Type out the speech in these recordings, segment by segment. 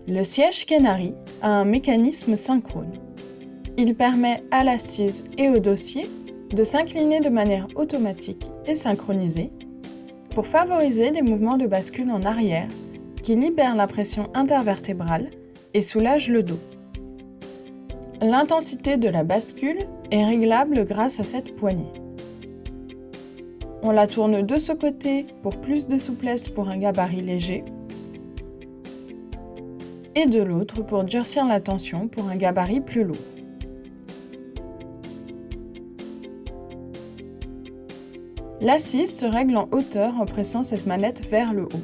Le siège Canary a un mécanisme synchrone. Il permet à l'assise et au dossier de s'incliner de manière automatique et synchronisée pour favoriser des mouvements de bascule en arrière qui libèrent la pression intervertébrale et soulagent le dos. L'intensité de la bascule est réglable grâce à cette poignée. On la tourne de ce côté pour plus de souplesse pour un gabarit léger et de l'autre pour durcir la tension pour un gabarit plus lourd. L'assise se règle en hauteur en pressant cette manette vers le haut.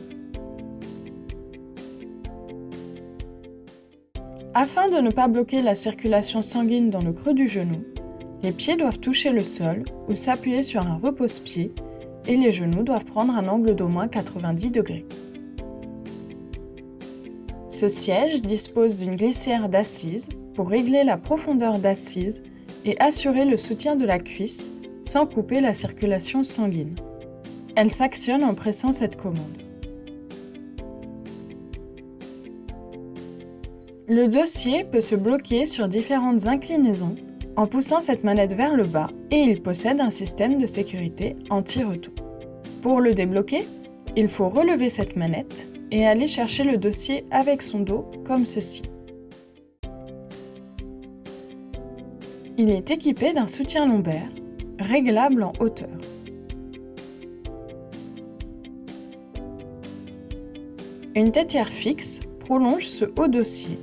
Afin de ne pas bloquer la circulation sanguine dans le creux du genou, les pieds doivent toucher le sol ou s'appuyer sur un repose-pied et les genoux doivent prendre un angle d'au moins 90 degrés. Ce siège dispose d'une glissière d'assise pour régler la profondeur d'assise et assurer le soutien de la cuisse sans couper la circulation sanguine. Elle s'actionne en pressant cette commande. Le dossier peut se bloquer sur différentes inclinaisons en poussant cette manette vers le bas et il possède un système de sécurité anti-retour. Pour le débloquer, il faut relever cette manette et aller chercher le dossier avec son dos comme ceci. Il est équipé d'un soutien lombaire réglable en hauteur. Une tétière fixe prolonge ce haut dossier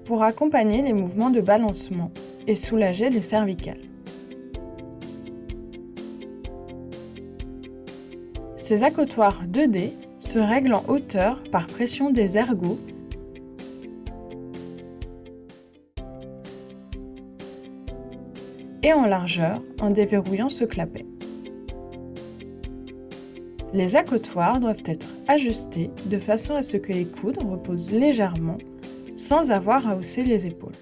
pour accompagner les mouvements de balancement et soulager les cervicales. Ces accotoirs 2D se règlent en hauteur par pression des ergots et en largeur en déverrouillant ce clapet. Les accotoirs doivent être ajustés de façon à ce que les coudes reposent légèrement sans avoir à hausser les épaules.